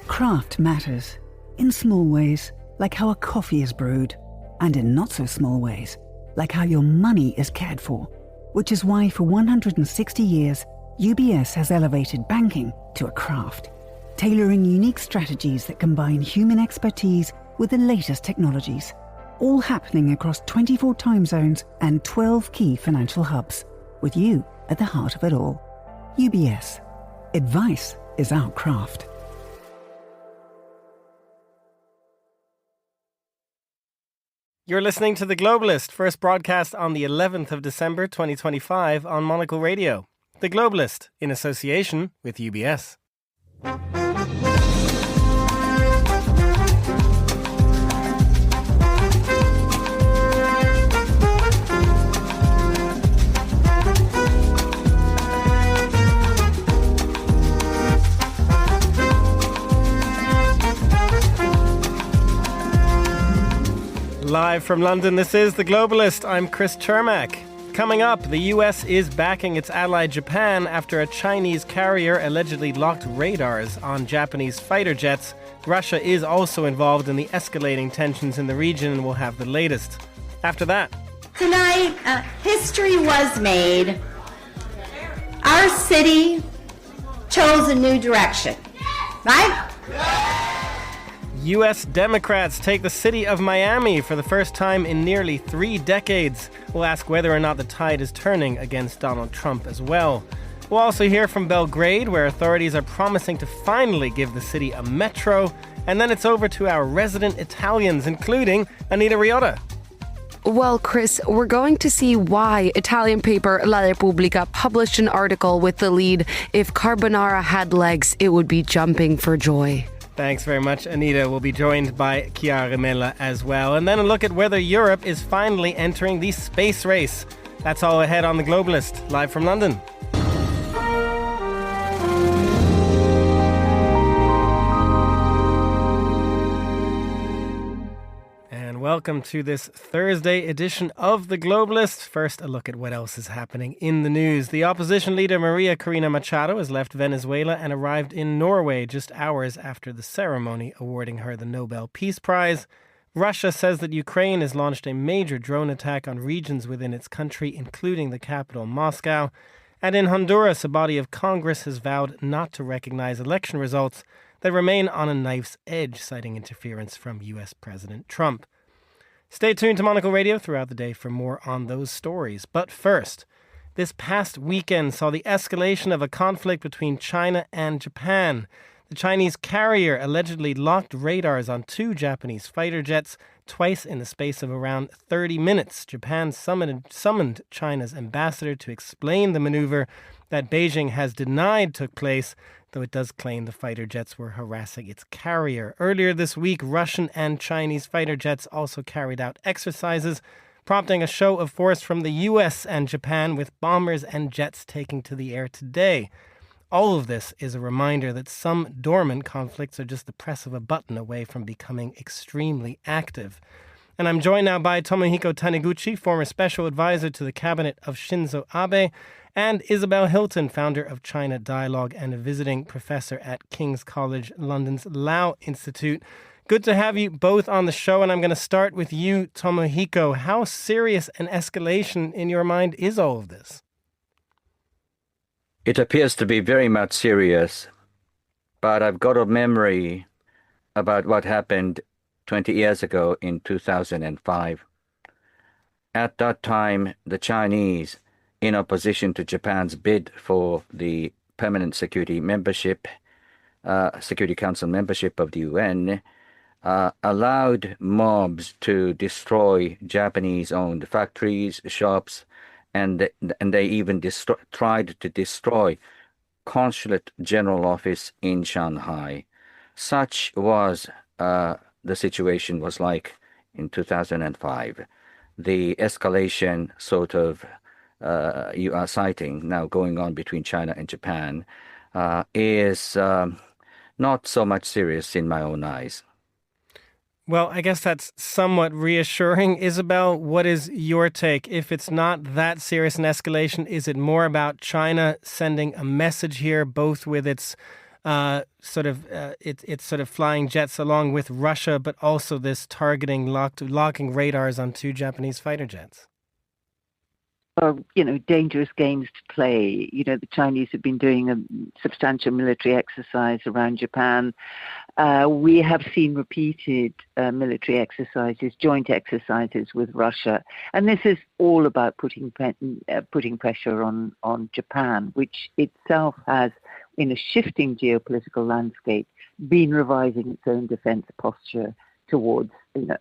Craft matters. In small ways, like how a coffee is brewed. And in not so small ways, like how your money is cared for. Which is why for 160 years, UBS has elevated banking to a craft. Tailoring unique strategies that combine human expertise with the latest technologies. All happening across 24 time zones and 12 key financial hubs. With you at the heart of it all. UBS. Advice is our craft. You're listening to The Globalist, first broadcast on the 11th of December 2025 on Monocle Radio. The Globalist, in association with UBS. Live from London, this is The Globalist. I'm Chris Chermak. Coming up, the US is backing its ally Japan after a Chinese carrier allegedly locked radars on Japanese fighter jets. Russia is also involved in the escalating tensions in the region, and we'll have the latest. After that... Tonight, history was made. Our city chose a new direction, right? U.S. Democrats take the city of Miami for the first time in nearly 3 decades. We'll ask whether or not the tide is turning against Donald Trump as well. We'll also hear from Belgrade, where authorities are promising to finally give the city a metro. And then it's over to our resident Italians, including Anita Riotta. Well, Chris, we're going to see why Italian paper La Repubblica published an article with the lead, "If carbonara had legs, it would be jumping for joy." Thanks very much, Anita. We'll be joined by Chiara Mella as well. And then a look at whether Europe is finally entering the space race. That's all ahead on The Globalist, live from London. Welcome to this Thursday edition of The Globalist. First, a look at what else is happening in the news. The opposition leader Maria Corina Machado has left Venezuela and arrived in Norway just hours after the ceremony awarding her the Nobel Peace Prize. Russia says that Ukraine has launched a major drone attack on regions within its country, including the capital, Moscow. And in Honduras, a body of Congress has vowed not to recognize election results that remain on a knife's edge, citing interference from U.S. President Trump. Stay tuned to Monocle Radio throughout the day for more on those stories. But first, this past weekend saw the escalation of a conflict between China and Japan. The Chinese carrier allegedly locked radars on 2 Japanese fighter jets twice in the space of around 30 minutes. Japan summoned China's ambassador to explain the maneuver that Beijing has denied took place, though it does claim the fighter jets were harassing its carrier. Earlier this week, Russian and Chinese fighter jets also carried out exercises, prompting a show of force from the US and Japan, with bombers and jets taking to the air today. All of this is a reminder that some dormant conflicts are just the press of a button away from becoming extremely active. And I'm joined now by Tomohiko Taniguchi, former special advisor to the cabinet of Shinzo Abe, and Isabel Hilton, founder of China Dialogue and a visiting professor at King's College London's Lau Institute. Good to have you both on the show, and I'm going to start with you, Tomohiko. How serious an escalation in your mind is all of this? It appears to be very much serious, but I've got a memory about what happened 20 years ago in 2005. At that time, the Chinese, in opposition to Japan's bid for the permanent Security Council membership of the UN, allowed mobs to destroy Japanese-owned factories, shops, and they even tried to destroy Consulate General Office in Shanghai. Such was the situation was like in 2005. The escalation sort of you are citing now going on between China and Japan is not so much serious in my own eyes. Well, I guess that's somewhat reassuring. Isabel, what is your take? If it's not that serious an escalation, is it more about China sending a message here, both with its it's sort of flying jets along with Russia, but also this targeting, locking radars on 2 Japanese fighter jets? Dangerous games to play. The Chinese have been doing a substantial military exercise around Japan. We have seen repeated military exercises, joint exercises with Russia. And this is all about putting pressure on Japan, which itself has, in a shifting geopolitical landscape, been revising its own defense posture towards,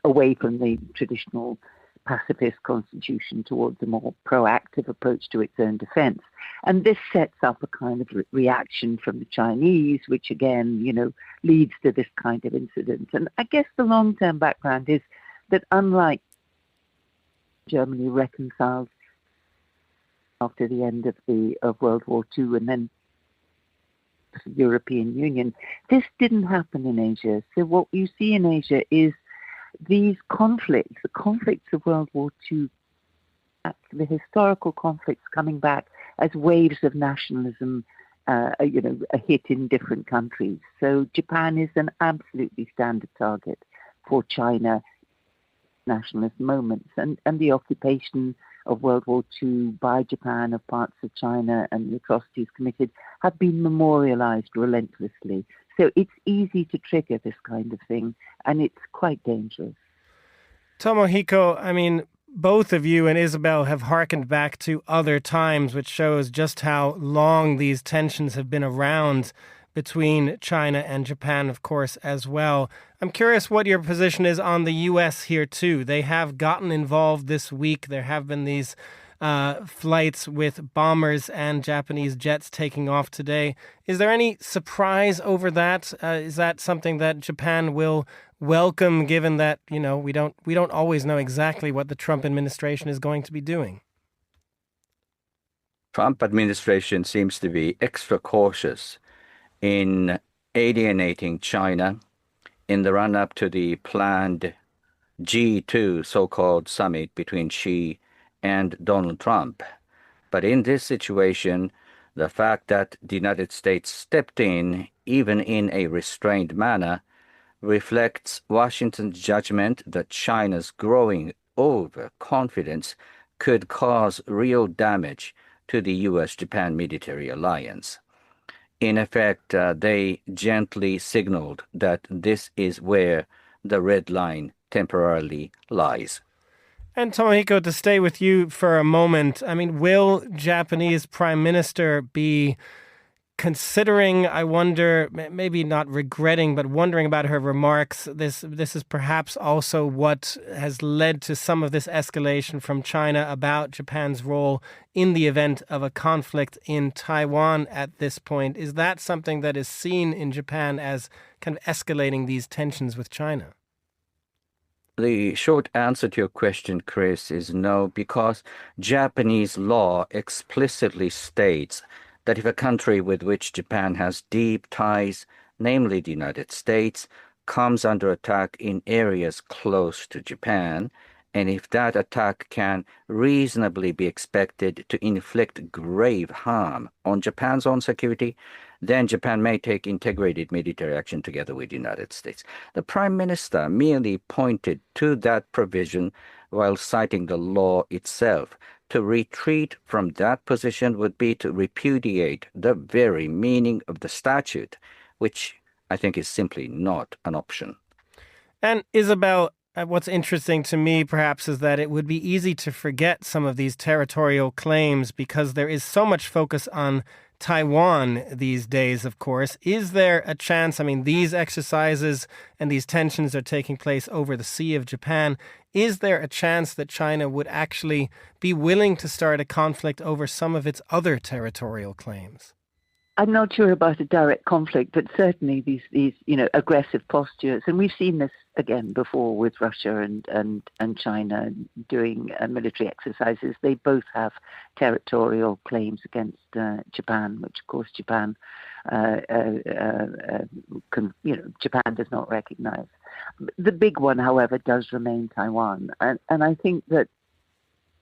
away from the traditional pacifist constitution towards a more proactive approach to its own defense. And this sets up a kind of reaction from the Chinese, which again, leads to this kind of incident. And I guess the long-term background is that unlike Germany reconciled after the end of World War II and then the European Union, this didn't happen in Asia. So what you see in Asia is these conflicts, the conflicts of World War II, the historical conflicts coming back as waves of nationalism, a hit in different countries. So Japan is an absolutely standard target for China nationalist moments. And the occupation of World War II by Japan of parts of China and the atrocities committed have been memorialized relentlessly. So it's easy to trigger this kind of thing, and it's quite dangerous. Tomohiko, both of you and Isabel have hearkened back to other times, which shows just how long these tensions have been around between China and Japan, of course, as well. I'm curious what your position is on the U.S. here, too. They have gotten involved this week. There have been these flights with bombers and Japanese jets taking off today. Is there any surprise over that? Is that something that Japan will welcome, given that, we don't always know exactly what the Trump administration is going to be doing? Trump administration seems to be extra cautious in alienating China in the run-up to the planned G2 so-called summit between Xi and Donald Trump. But in this situation, the fact that the United States stepped in, even in a restrained manner, reflects Washington's judgment that China's growing overconfidence could cause real damage to the U.S.-Japan military alliance. In effect, they gently signaled that this is where the red line temporarily lies. And Tomohiko, to stay with you for a moment, will Japanese Prime Minister be considering, I wonder, maybe not regretting, but wondering about her remarks? This is perhaps also what has led to some of this escalation from China about Japan's role in the event of a conflict in Taiwan at this point. Is that something that is seen in Japan as kind of escalating these tensions with China? The short answer to your question, Chris, is no, because Japanese law explicitly states that if a country with which Japan has deep ties, namely the United States, comes under attack in areas close to Japan, and if that attack can reasonably be expected to inflict grave harm on Japan's own security, then Japan may take integrated military action together with the United States. The Prime Minister merely pointed to that provision while citing the law itself. To retreat from that position would be to repudiate the very meaning of the statute, which I think is simply not an option. And Isabel, what's interesting to me perhaps is that it would be easy to forget some of these territorial claims because there is so much focus on Taiwan these days, of course. Is there a chance, these exercises and these tensions are taking place over the Sea of Japan. Is there a chance that China would actually be willing to start a conflict over some of its other territorial claims? I'm not sure about a direct conflict, but certainly these aggressive postures, and we've seen this again before with Russia and China doing military exercises. They both have territorial claims against Japan, which of course Japan Japan does not recognize. The big one, however, does remain Taiwan, and I think that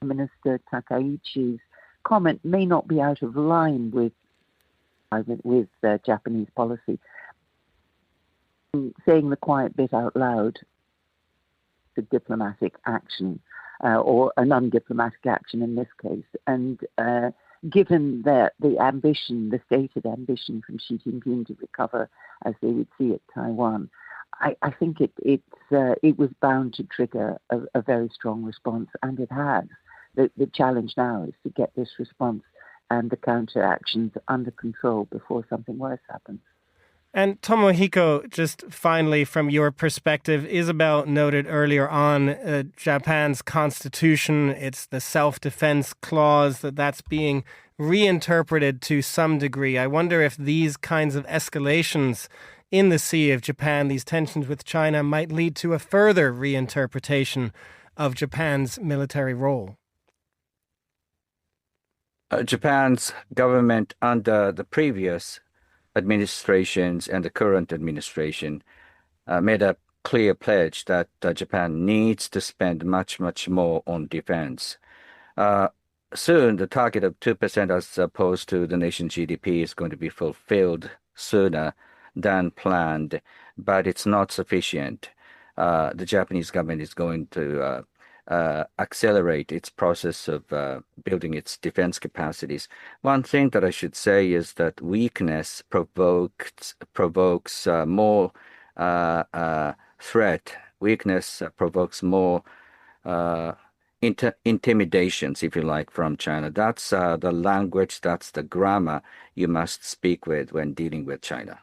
Minister Takaichi's comment may not be out of line with with Japanese policy. Saying the quiet bit out loud, the diplomatic action, or an undiplomatic action in this case. And given that the ambition, the stated ambition from Xi Jinping to recover, as they would see it, Taiwan, I think it was bound to trigger a very strong response, and it has. The challenge now is to get this response and the counter-actions under control before something worse happens. And Tomohiko, just finally, from your perspective, Isabel noted earlier on Japan's constitution, it's the self-defense clause, that's being reinterpreted to some degree. I wonder if these kinds of escalations in the Sea of Japan, these tensions with China, might lead to a further reinterpretation of Japan's military role. Japan's government under the previous administrations and the current administration made a clear pledge that Japan needs to spend much, much more on defense. Soon, the target of 2% as opposed to the nation's GDP is going to be fulfilled sooner than planned, but it's not sufficient. The Japanese government is going to accelerate its process of building its defense capacities. One thing that I should say is that weakness provokes more threat. Weakness provokes more intimidations, if you like, from China. That's the language, that's the grammar you must speak with when dealing with China.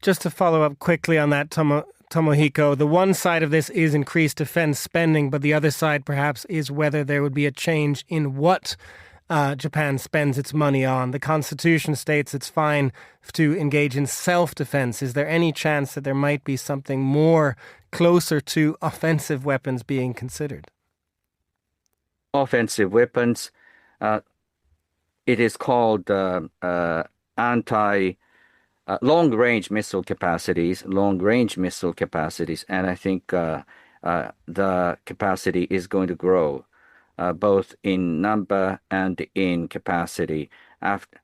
Just to follow up quickly on that, Tomohiko, the one side of this is increased defense spending, but the other side perhaps is whether there would be a change in what Japan spends its money on. The Constitution states it's fine to engage in self-defense. Is there any chance that there might be something more closer to offensive weapons being considered? Offensive weapons, it is called long-range missile capacities, and I think the capacity is going to grow, both in number and in capacity.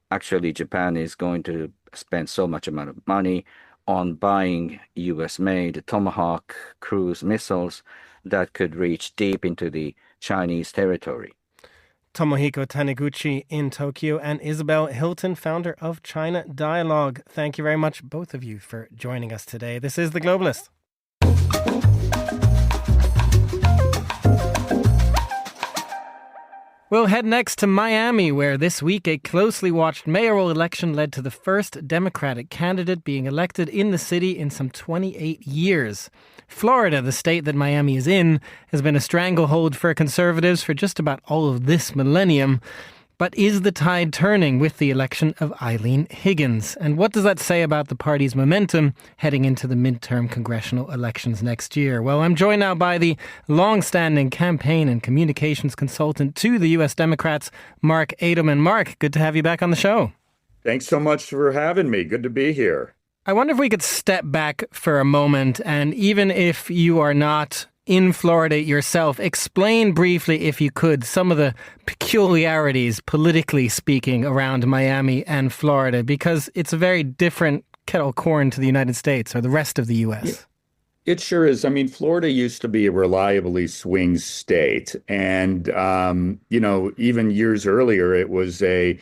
Actually, Japan is going to spend so much amount of money on buying US-made Tomahawk cruise missiles that could reach deep into the Chinese territory. Tomohiko Taniguchi in Tokyo and Isabel Hilton, founder of China Dialogue. Thank you very much, both of you, for joining us today. This is The Globalist. We'll head next to Miami, where this week a closely watched mayoral election led to the first Democratic candidate being elected in the city in some 28 years. Florida, the state that Miami is in, has been a stranglehold for conservatives for just about all of this millennium. But is the tide turning with the election of Eileen Higgins? And what does that say about the party's momentum heading into the midterm congressional elections next year? Well, I'm joined now by the long-standing campaign and communications consultant to the U.S. Democrats, Mark Adelman. Mark, good to have you back on the show. Thanks so much for having me. Good to be here. I wonder if we could step back for a moment, and even if you are not in Florida yourself, explain briefly, if you could, some of the peculiarities, politically speaking, around Miami and Florida, because it's a very different kettle of corn to the United States or the rest of the U.S. It sure is. I mean, Florida used to be a reliably swing state. And, even years earlier, it was a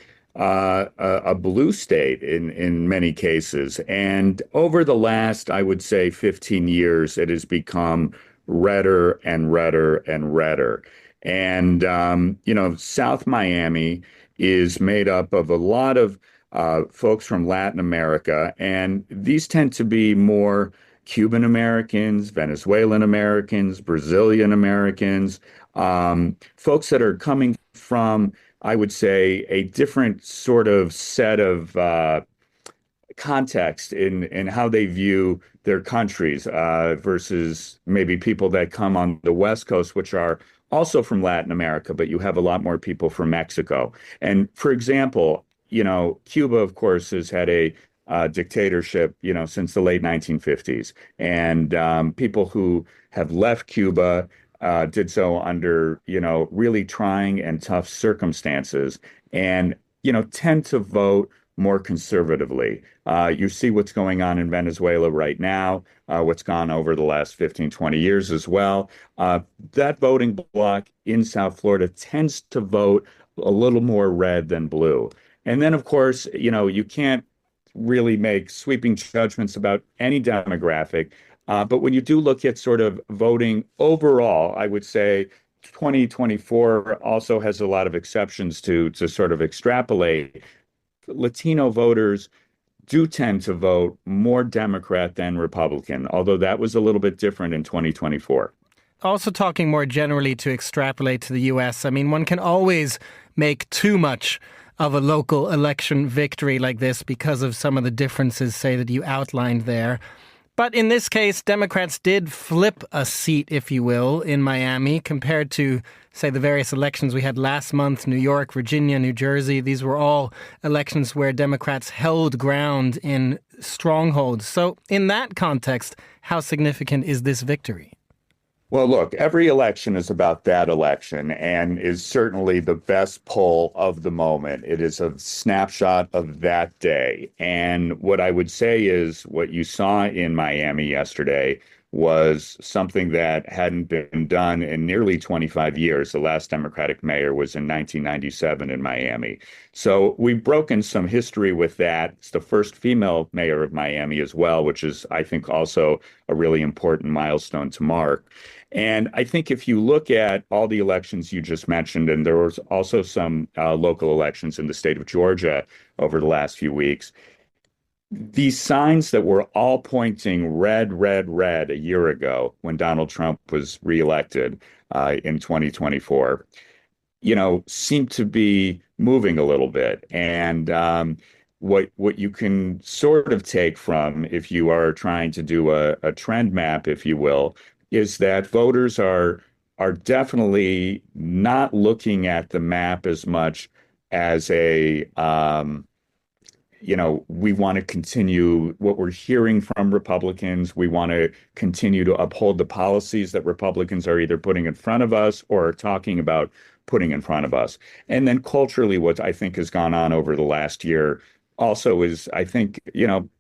blue state in many cases. And over the last, I would say, 15 years, it has become redder and redder and redder. And, South Miami is made up of a lot of folks from Latin America. And these tend to be more Cuban Americans, Venezuelan Americans, Brazilian Americans, folks that are coming from, I would say, a different sort of set of context in how they view their countries versus maybe people that come on the West Coast, which are also from Latin America, but you have a lot more people from Mexico. And for example, Cuba, of course, has had a dictatorship, since the late 1950s. And people who have left Cuba did so under, really trying and tough circumstances and, tend to vote more conservatively. You see what's going on in Venezuela right now, what's gone over the last 15, 20 years as well. That voting bloc in South Florida tends to vote a little more red than blue. And then, of course, you can't really make sweeping judgments about any demographic. But when you do look at sort of voting overall, I would say 2024 also has a lot of exceptions to sort of extrapolate. Latino voters do tend to vote more Democrat than Republican, although that was a little bit different in 2024. Also talking more generally to extrapolate to the US, I mean, one can always make too much of a local election victory like this because of some of the differences, say, that you outlined there. But in this case, Democrats did flip a seat, if you will, in Miami compared to, say, the various elections we had last month, New York, Virginia, New Jersey. These were all elections where Democrats held ground in strongholds. So in that context, how significant is this victory? Well, look, every election is about that election and is certainly the best poll of the moment. It is a snapshot of that day. And what I would say is what you saw in Miami yesterday was something that hadn't been done in nearly 25 years. The last Democratic mayor was in 1997 in Miami. So we've broken some history with that. It's the first female mayor of Miami as well, which is, I think, also a really important milestone to mark. And I think if you look at all the elections you just mentioned, and there was also some local elections in the state of Georgia over the last few weeks, these signs that were all pointing red, red, red a year ago when Donald Trump was reelected in 2024, seem to be moving a little bit. And what you can sort of take from, if you are trying to do a trend map, if you will, is that voters are definitely not looking at the map as much as we want to continue what we're hearing from Republicans. We want to continue to uphold the policies that Republicans are either putting in front of us or are talking about putting in front of us. And then culturally, what I think has gone on over the last year also is, I think,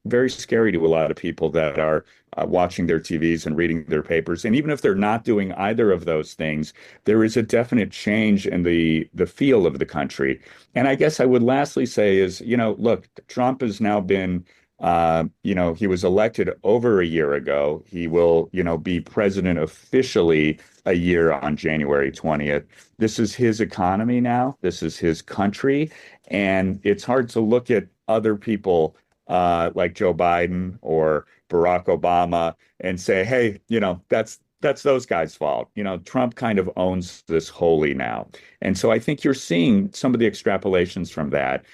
very scary to a lot of people that are watching their TVs and reading their papers. And even if they're not doing either of those things, there is a definite change in the feel of the country. And I guess I would lastly say is, look, Trump has now been, he was elected over a year ago. He will, be president officially a year on January 20th. This is his economy now. This is his country. And it's hard to look at other people like Joe Biden or Barack Obama and say, hey, that's those guys' fault. Trump kind of owns this wholly now. And so I think you're seeing some of the extrapolations from that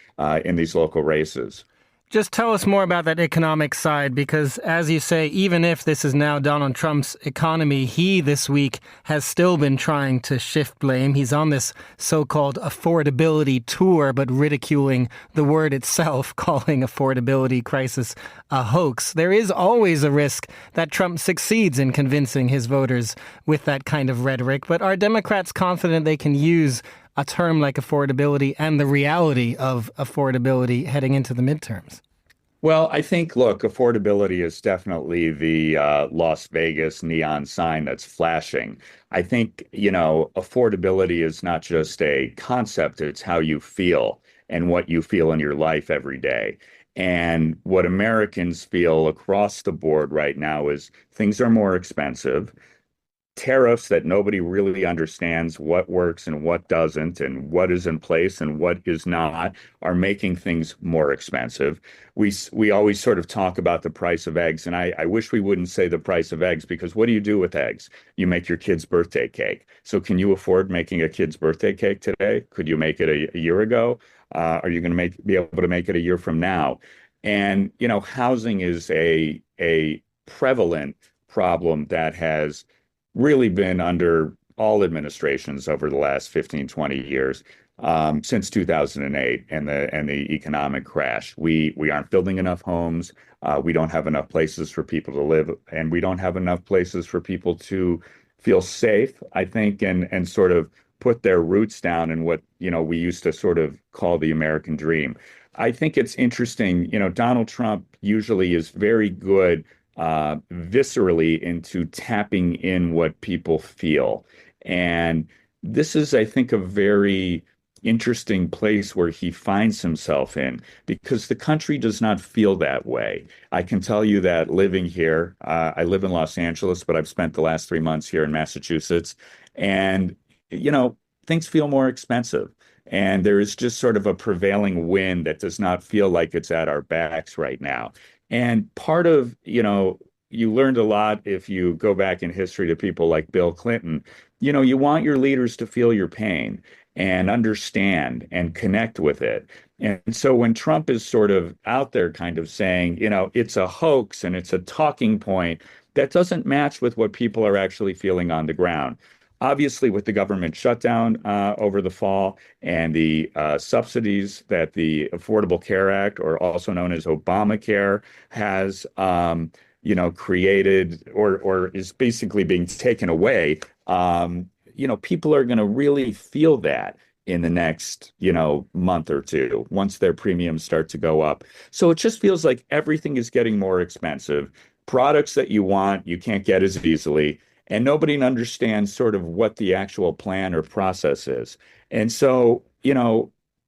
in these local races. Just tell us more about that economic side, because as you say, even if this is now Donald Trump's economy, he this week has still been trying to shift blame. He's on this so-called affordability tour, but ridiculing the word itself, calling affordability crisis a hoax. There is always a risk that Trump succeeds in convincing his voters with that kind of rhetoric. But are Democrats confident they can use a term like affordability and the reality of affordability heading into the midterms? Well, I think, look, affordability is definitely the Las Vegas neon sign that's flashing. I think, affordability is not just a concept, it's how you feel and what you feel in your life every day. And what Americans feel across the board right now is things are more expensive. Tariffs that nobody really understands what works and what doesn't and what is in place and what is not are making things more expensive. We always sort of talk about the price of eggs, and I wish we wouldn't say the price of eggs, because what do you do with eggs? You make your kid's birthday cake. So can you afford making a kid's birthday cake today? Could you make it a year ago? Are you going to be able to make it a year from now? And, housing is a prevalent problem that has really been under all administrations over the last 15, 20 years, since 2008 and the economic crash. We aren't building enough homes. We don't have enough places for people to live, and we don't have enough places for people to feel safe, I think, and sort of put their roots down in what, we used to sort of call the American dream. I think it's interesting. Donald Trump usually is very good viscerally into tapping in what people feel. And this is, I think, a very interesting place where he finds himself in because the country does not feel that way. I can tell you that living here, I live in Los Angeles, but I've spent the last 3 months here in Massachusetts. And, things feel more expensive. And there is just sort of a prevailing wind that does not feel like it's at our backs right now. And part of, you learned a lot if you go back in history to people like Bill Clinton. You want your leaders to feel your pain and understand and connect with it. And so when Trump is sort of out there kind of saying, it's a hoax and it's a talking point, that doesn't match with what people are actually feeling on the ground. Obviously, with the government shutdown over the fall and the subsidies that the Affordable Care Act, or also known as Obamacare, has created or is basically being taken away, people are going to really feel that in the next, month or two, once their premiums start to go up. So it just feels like everything is getting more expensive. Products that you want, you can't get as easily. And nobody understands sort of what the actual plan or process is. And so,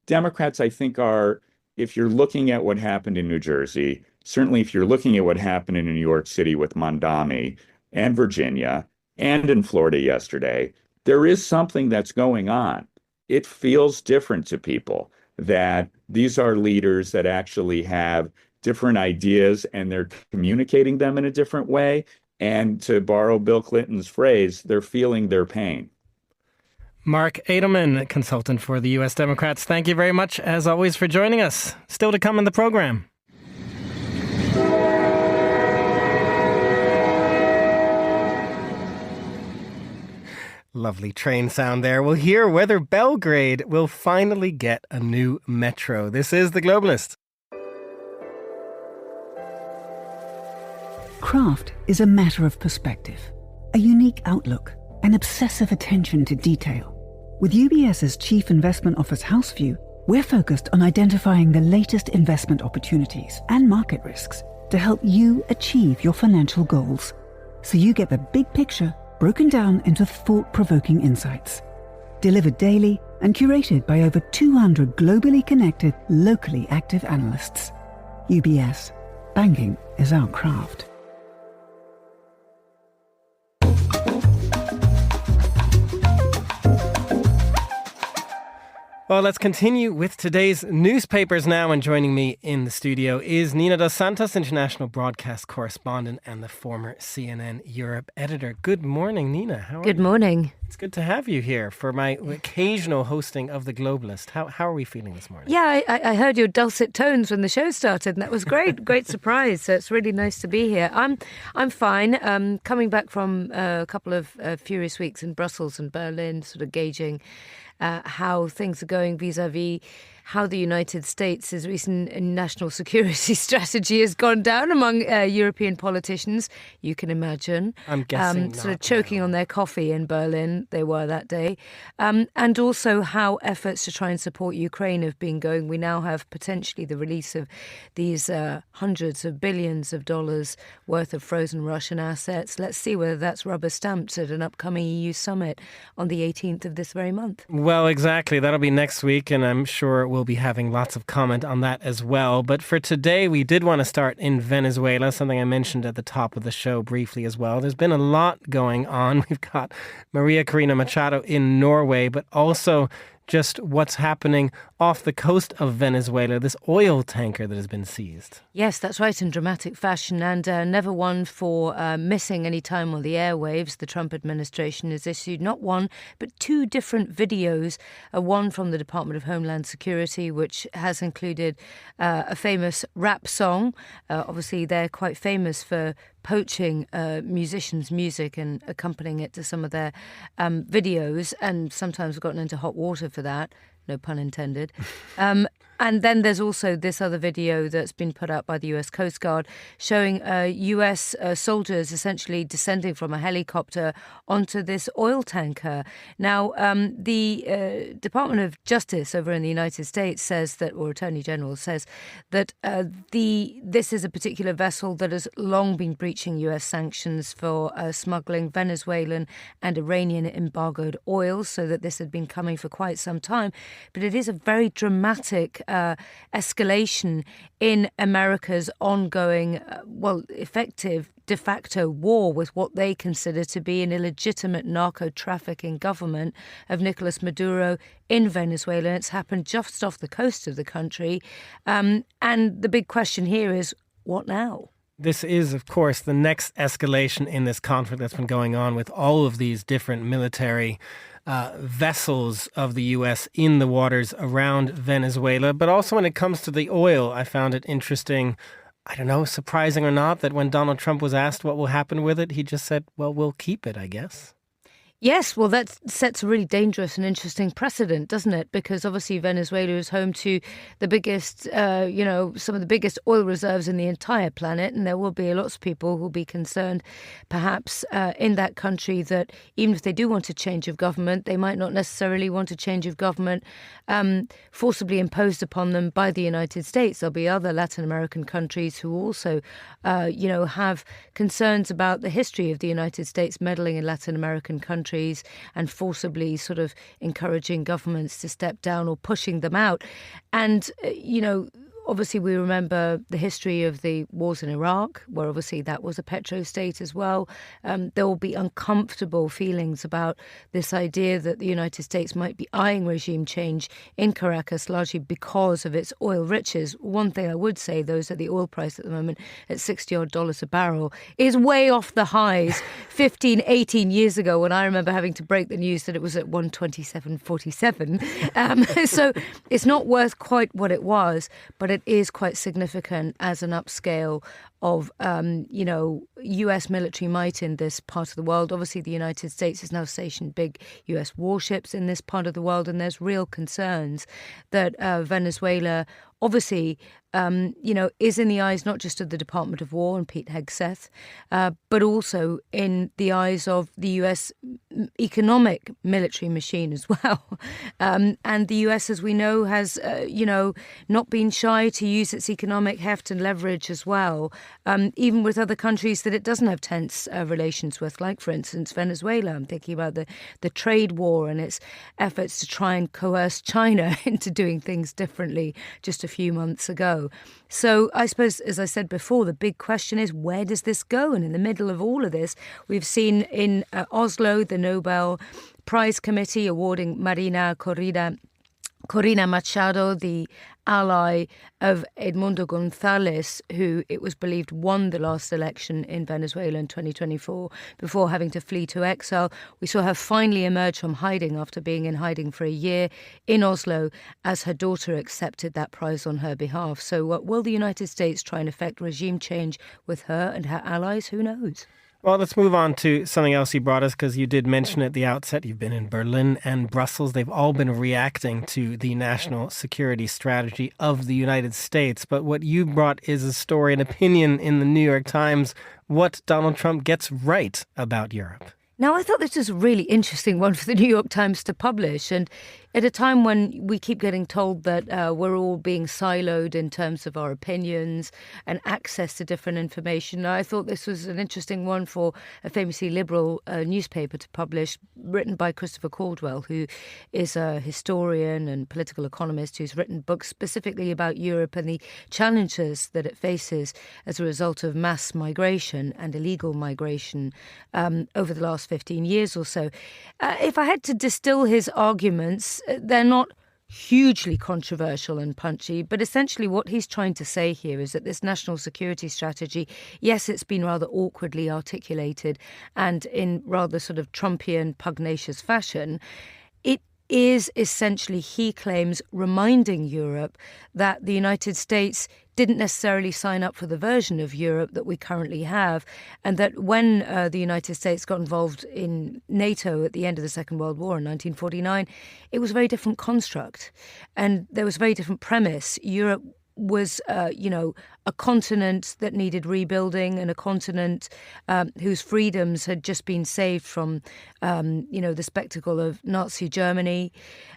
Democrats, I think, are, if you're looking at what happened in New Jersey, certainly if you're looking at what happened in New York City with Mondami and Virginia and in Florida yesterday, there is something that's going on. It feels different to people that these are leaders that actually have different ideas and they're communicating them in a different way. And to borrow Bill Clinton's phrase, they're feeling their pain. Mark Edelman, consultant for the U.S. Democrats, thank you very much, as always, for joining us. Still to come in the program. Lovely train sound there. We'll hear whether Belgrade will finally get a new metro. This is The Globalist. Craft is a matter of perspective, a unique outlook, an obsessive attention to detail. With UBS's Chief Investment Office Houseview, we're focused on identifying the latest investment opportunities and market risks to help you achieve your financial goals, so you get the big picture broken down into thought-provoking insights. Delivered daily and curated by over 200 globally connected, locally active analysts. UBS. Banking is our craft. Well, let's continue with today's newspapers now. And joining me in the studio is Nina Dos Santos, international broadcast correspondent and the former CNN Europe editor. Good morning, Nina. How are you? Good morning. It's good to have you here for my occasional hosting of The Globalist. How are we feeling this morning? Yeah, I heard your dulcet tones when the show started, and that was great. Great surprise. So it's really nice to be here. I'm fine. Coming back from a couple of furious weeks in Brussels and Berlin, sort of gauging how things are going vis-a-vis how the United States' recent national security strategy has gone down among European politicians. You can imagine. I'm guessing sort of choking on their coffee in Berlin, they were that day. And also how efforts to try and support Ukraine have been going. We now have potentially the release of these hundreds of billions of dollars worth of frozen Russian assets. Let's see whether that's rubber stamped at an upcoming EU summit on the 18th of this very month. Well, exactly. That'll be next week, and I'm sure we'll be having lots of comment on that as well. But for today, we did want to start in Venezuela, something I mentioned at the top of the show briefly as well. There's been a lot going on. We've got Maria Corina Machado in Norway, but also just what's happening off the coast of Venezuela, this oil tanker that has been seized. Yes, that's right, in dramatic fashion, and never one for missing any time on the airwaves. The Trump administration has issued not one, but two different videos, one from the Department of Homeland Security, which has included a famous rap song. Obviously, they're quite famous for poaching musicians' music and accompanying it to some of their videos, and sometimes gotten into hot water for that. No pun intended. And then there's also this other video that's been put out by the US Coast Guard showing US soldiers essentially descending from a helicopter onto this oil tanker. Now, the Department of Justice over in the United States says that, or Attorney General says that this is a particular vessel that has long been breaching US sanctions for smuggling Venezuelan and Iranian embargoed oil, so that this had been coming for quite some time. But it is a very dramatic escalation in America's ongoing, effective de facto war with what they consider to be an illegitimate narco-trafficking government of Nicolas Maduro in Venezuela. It's happened just off the coast of the country. And the big question here is, what now? This is, of course, the next escalation in this conflict that's been going on with all of these different military vessels of the U.S. in the waters around Venezuela. But also when it comes to the oil, I found it interesting, I don't know, surprising or not, that when Donald Trump was asked what will happen with it, he just said, well, we'll keep it, I guess. Yes, well, that sets a really dangerous and interesting precedent, doesn't it? Because obviously Venezuela is home to the biggest, some of the biggest oil reserves in the entire planet. And there will be lots of people who will be concerned, perhaps, in that country that even if they do want a change of government, they might not necessarily want a change of government forcibly imposed upon them by the United States. There'll be other Latin American countries who also, have concerns about the history of the United States meddling in Latin American countries and forcibly sort of encouraging governments to step down or pushing them out. And, obviously, we remember the history of the wars in Iraq, where obviously that was a petrostate as well. There will be uncomfortable feelings about this idea that the United States might be eyeing regime change in Caracas, largely because of its oil riches. One thing I would say, though, is that the oil price at the moment at $60 a barrel is way off the highs 15, 18 years ago, when I remember having to break the news that it was at $127.47. So it's not worth quite what it was, but it is quite significant as an upscale of, US military might in this part of the world. Obviously, the United States has now stationed big US warships in this part of the world, and there's real concerns that Venezuela obviously, is in the eyes not just of the Department of War and Pete Hegseth, but also in the eyes of the US economic military machine as well. And the US, as we know, has, not been shy to use its economic heft and leverage as well, even with other countries that it doesn't have tense relations with, like, for instance, Venezuela. I'm thinking about the trade war and its efforts to try and coerce China into doing things differently just a few months ago. So I suppose, as I said before, the big question is, where does this go? And in the middle of all of this, we've seen in Oslo, the Nobel Prize Committee awarding Marina Corina Machado, the ally of Edmundo González, who it was believed won the last election in Venezuela in 2024 before having to flee to exile. We saw her finally emerge from hiding after being in hiding for a year in Oslo as her daughter accepted that prize on her behalf. So will the United States try and effect regime change with her and her allies? Who knows? Well, let's move on to something else you brought us, because you did mention at the outset you've been in Berlin and Brussels. They've all been reacting to the national security strategy of the United States. But what you brought is a story, an opinion in the New York Times, what Donald Trump gets right about Europe. Now, I thought this was a really interesting one for the New York Times to publish. And at a time when we keep getting told that we're all being siloed in terms of our opinions and access to different information, I thought this was an interesting one for a famously liberal newspaper to publish, written by Christopher Caldwell, who is a historian and political economist who's written books specifically about Europe and the challenges that it faces as a result of mass migration and illegal migration over the last 15 years or so. If I had to distill his arguments, they're not hugely controversial and punchy, but essentially what he's trying to say here is that this national security strategy, yes, it's been rather awkwardly articulated and in rather sort of Trumpian, pugnacious fashion. It is essentially, he claims, reminding Europe that the United States didn't necessarily sign up for the version of Europe that we currently have, and that when the United States got involved in NATO at the end of the Second World War in 1949, it was a very different construct, and there was a very different premise. Europe was, a continent that needed rebuilding, and a continent whose freedoms had just been saved from, the spectacle of Nazi Germany,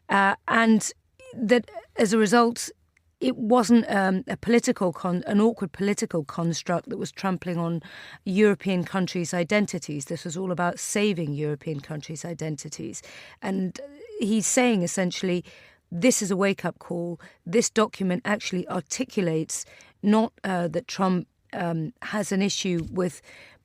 and that as a result, it wasn't an awkward political construct that was trampling on European countries' identities. This was all about saving European countries' identities. And he's saying essentially, this is a wake-up call. This document actually articulates not that Trump has an issue with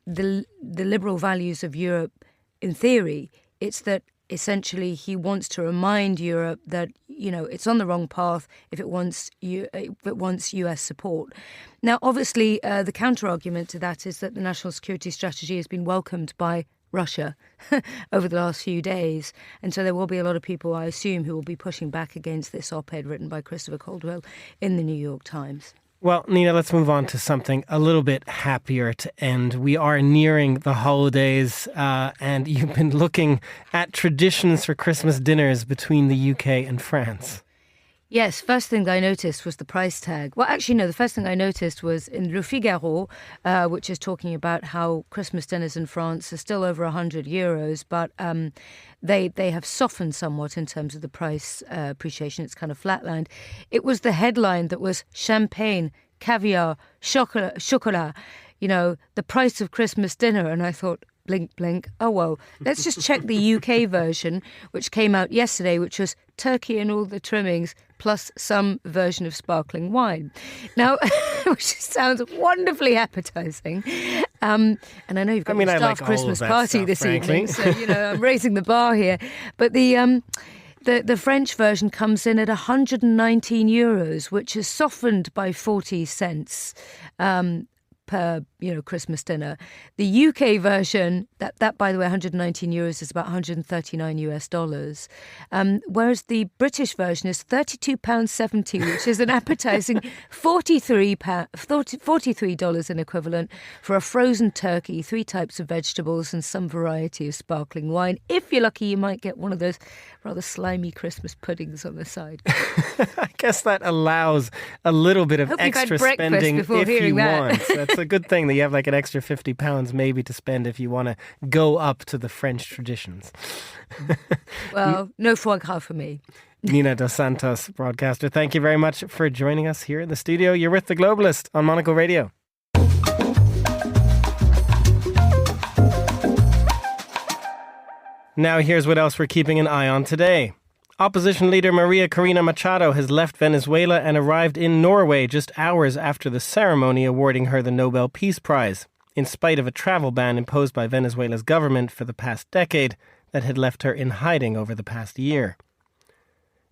the liberal values of Europe in theory. It's that essentially he wants to remind Europe that, it's on the wrong path if it wants US support. Now, obviously, the counter-argument to that is that the national security strategy has been welcomed by Russia over the last few days. And so there will be a lot of people, I assume, who will be pushing back against this op-ed written by Christopher Caldwell in the New York Times. Well, Nina, let's move on to something a little bit happier to end. We are nearing the holidays, and you've been looking at traditions for Christmas dinners between the UK and France. Yes, first thing I noticed was the price tag. Well, actually, no, the first thing I noticed was in Le Figaro, which is talking about how Christmas dinners in France are still over €100, but they have softened somewhat in terms of the price appreciation. It's kind of flatlined. It was the headline that was champagne, caviar, chocolat, the price of Christmas dinner. And I thought, blink, blink. Oh, well, let's just check the UK version, which came out yesterday, which was turkey and all the trimmings, plus some version of sparkling wine. Now, which sounds wonderfully appetizing. And I know you've got your staff Christmas party this evening, so, I'm raising the bar here. But the French version comes in at €119, which is softened by 40 cents. Per Christmas dinner. The UK version, that by the way, €119 is about $139 whereas the British version is £32.70, which is an appetizing $43 in equivalent for a frozen turkey, 3 types of vegetables, and some variety of sparkling wine. If you're lucky, you might get one of those rather slimy Christmas puddings on the side. I guess that allows a little bit of extra spending if you want. So that's a good thing that you have like an extra £50 maybe to spend if you want to go up to the French traditions. Well, no foie gras for me. Nina Dos Santos, broadcaster, thank you very much for joining us here in the studio. You're with The Globalist on Monocle Radio. Now here's what else we're keeping an eye on today. Opposition leader Maria Corina Machado has left Venezuela and arrived in Norway just hours after the ceremony awarding her the Nobel Peace Prize, in spite of a travel ban imposed by Venezuela's government for the past decade that had left her in hiding over the past year.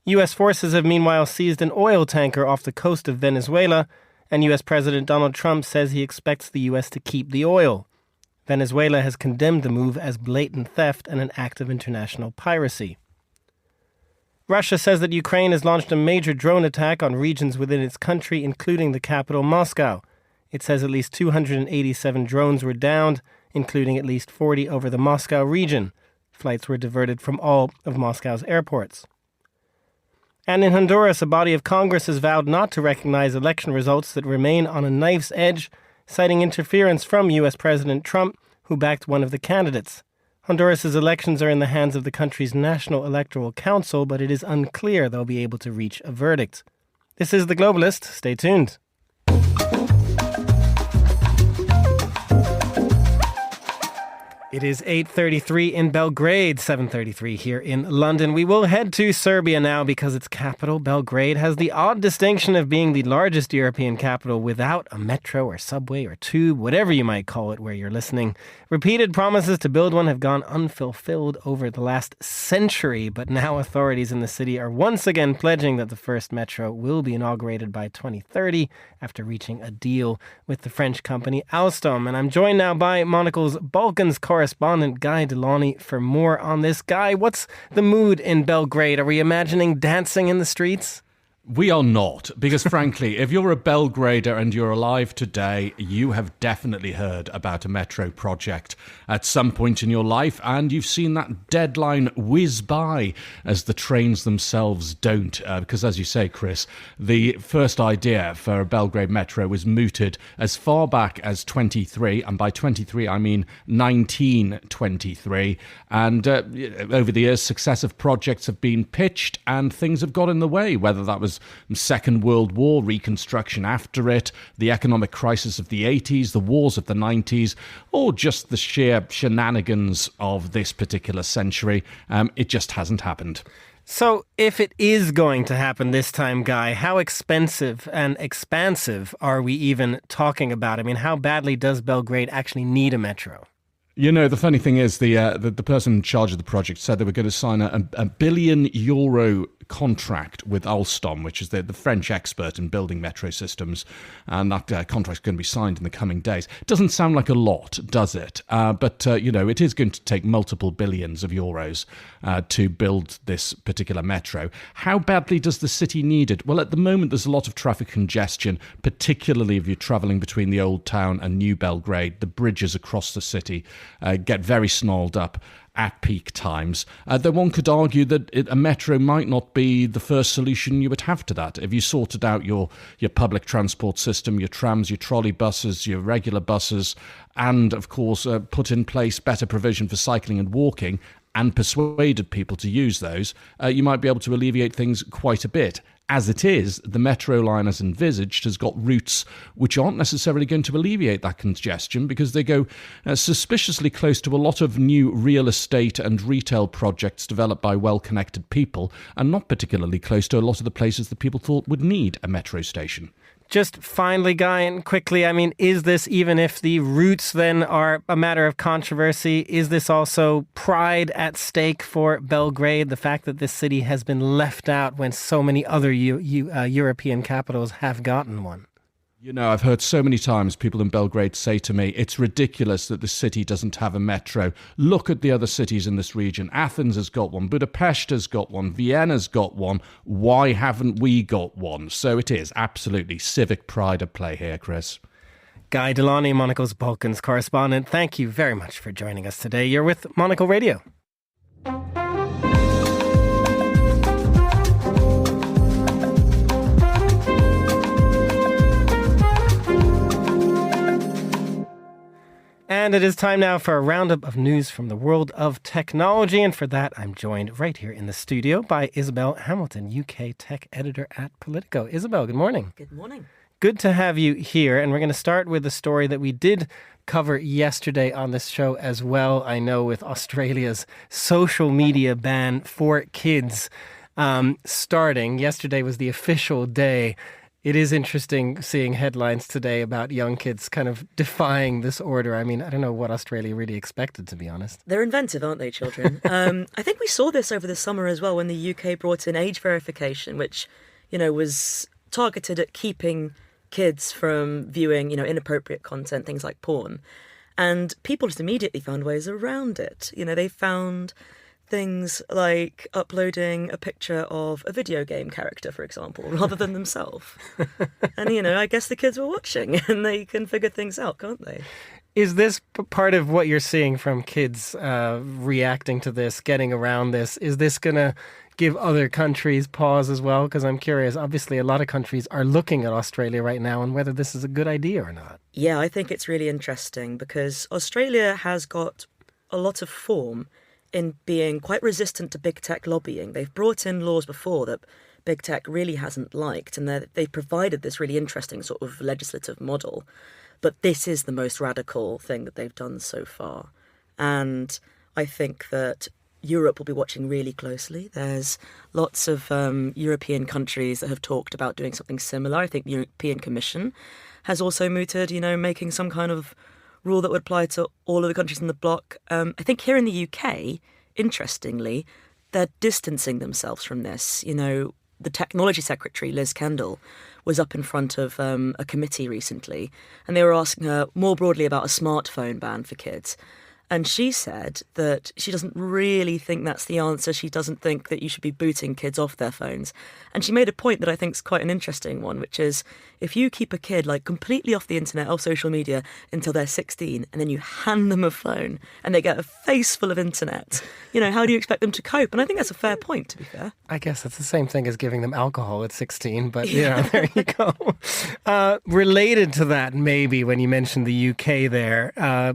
U.S. forces have meanwhile seized an oil tanker off the coast of Venezuela, and U.S. President Donald Trump says he expects the U.S. to keep the oil. Venezuela has condemned the move as blatant theft and an act of international piracy. Russia says that Ukraine has launched a major drone attack on regions within its country, including the capital, Moscow. It says at least 287 drones were downed, including at least 40 over the Moscow region. Flights were diverted from all of Moscow's airports. And in Honduras, a body of Congress has vowed not to recognize election results that remain on a knife's edge, citing interference from U.S. President Trump, who backed one of the candidates. Honduras' elections are in the hands of the country's National Electoral Council, but it is unclear they'll be able to reach a verdict. This is The Globalist. Stay tuned. It is 8:33 in Belgrade, 7:33 here in London. We will head to Serbia now because its capital, Belgrade, has the odd distinction of being the largest European capital without a metro or subway or tube, whatever you might call it where you're listening. Repeated promises to build one have gone unfulfilled over the last century, but now authorities in the city are once again pledging that the first metro will be inaugurated by 2030 after reaching a deal with the French company Alstom. And I'm joined now by Monocle's Balkans correspondent Guy Delany for more on this. Guy, what's the mood in Belgrade? Are we imagining dancing in the streets? We are not, because frankly, if you're a Belgrader and you're alive today, you have definitely heard about a metro project at some point in your life, and you've seen that deadline whiz by as the trains themselves don't. Because as you say, Chris, the first idea for a Belgrade metro was mooted as far back as 23, and by 23 I mean 1923. And over the years, successive projects have been pitched and things have got in the way, whether that was Second World War, reconstruction after it, the economic crisis of the 80s, the wars of the 90s, or just the sheer shenanigans of this particular century. It just hasn't happened. So if it is going to happen this time, Guy, how expensive and expansive are we even talking about? I mean, how badly does Belgrade actually need a metro? You know, the funny thing is the person in charge of the project said they were going to sign a €1 billion contract with Alstom, which is the French expert in building metro systems, and that contract's going to be signed in the coming days. It doesn't sound like a lot, does it? But it is going to take multiple billions of euros to build this particular metro. How badly does the city need it? Well, at the moment, there's a lot of traffic congestion, particularly if you're travelling between the Old Town and New Belgrade. The bridges across the city get very snarled up at peak times. Though one could argue that a metro might not be the first solution you would have to that. If you sorted out your public transport system, your trams, your trolley buses, your regular buses, and of course put in place better provision for cycling and walking, and persuaded people to use those, you might be able to alleviate things quite a bit. As it is, the metro line as envisaged has got routes which aren't necessarily going to alleviate that congestion because they go suspiciously close to a lot of new real estate and retail projects developed by well-connected people, and not particularly close to a lot of the places that people thought would need a metro station. Just finally, Guy, and quickly, I mean, is this, even if the routes then are a matter of controversy, is this also pride at stake for Belgrade? The fact that this city has been left out when so many other European capitals have gotten one? You know, I've heard so many times people in Belgrade say to me, it's ridiculous that the city doesn't have a metro. Look at the other cities in this region. Athens has got one. Budapest has got one. Vienna's got one. Why haven't we got one? So it is absolutely civic pride at play here, Chris. Guy Delany, Monocle's Balkans correspondent, thank you very much for joining us today. You're with Monocle Radio. And it is time now for a roundup of news from the world of technology. And for that, I'm joined right here in the studio by Isabel Hamilton, UK tech editor at Politico. Isabel, good morning. Good morning. Good to have you here. And we're going to start with a story that we did cover yesterday on this show as well. I know, with Australia's social media ban for kids starting. Yesterday was the official day. It is interesting seeing headlines today about young kids kind of defying this order. I mean, I don't know what Australia really expected, to be honest. They're inventive, aren't they, children? I think we saw this over the summer as well when the UK brought in age verification, which, was targeted at keeping kids from viewing, inappropriate content, things like porn. And people just immediately found ways around it. They found things like uploading a picture of a video game character, for example, rather than themselves. And, I guess the kids were watching and they can figure things out, can't they? Is this part of what you're seeing from kids reacting to this, getting around this? Is this going to give other countries pause as well? Because I'm curious, obviously a lot of countries are looking at Australia right now and whether this is a good idea or not. Yeah, I think it's really interesting because Australia has got a lot of form in being quite resistant to big tech lobbying. They've brought in laws before that big tech really hasn't liked, and they've provided this really interesting sort of legislative model. But this is the most radical thing that they've done so far. And I think that Europe will be watching really closely. There's lots of European countries that have talked about doing something similar. I think the European Commission has also mooted, making some kind of rule that would apply to all of the countries in the bloc. I think here in the UK, interestingly, they're distancing themselves from this. The Technology Secretary, Liz Kendall, was up in front of a committee recently, and they were asking her more broadly about a smartphone ban for kids. And she said that she doesn't really think that's the answer. She doesn't think that you should be booting kids off their phones. And she made a point that I think is quite an interesting one, which is if you keep a kid like completely off the internet, off social media until they're 16, and then you hand them a phone and they get a face full of internet, how do you expect them to cope? And I think that's a fair point, to be fair. I guess it's the same thing as giving them alcohol at 16, but there you go. Related to that, maybe, when you mentioned the UK there,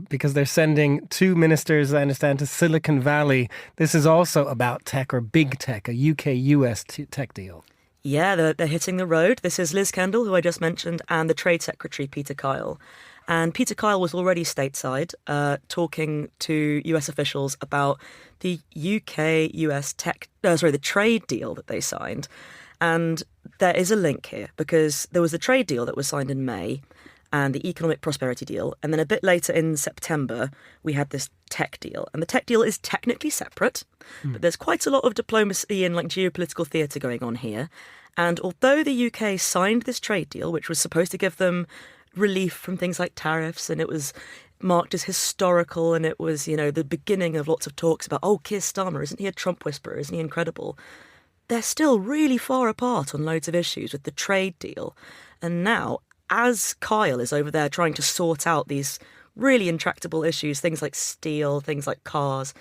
because they're sending 2 ministers, I understand, to Silicon Valley. This is also about tech, or big tech, a UK-US tech deal. Yeah, they're hitting the road. This is Liz Kendall, who I just mentioned, and the Trade Secretary, Peter Kyle. And Peter Kyle was already stateside talking to US officials about the UK-US the trade deal that they signed. And there is a link here, because there was the trade deal that was signed in May and the economic prosperity deal. And then a bit later in September, we had this tech deal. And the tech deal is technically separate, but there's quite a lot of diplomacy and geopolitical theatre going on here. And although the UK signed this trade deal, which was supposed to give them relief from things like tariffs, and it was marked as historical, and it was, the beginning of lots of talks about, Keir Starmer, isn't he a Trump whisperer? Isn't he incredible? They're still really far apart on loads of issues with the trade deal. And now, as Kyle is over there trying to sort out these really intractable issues, things like steel, things like cars,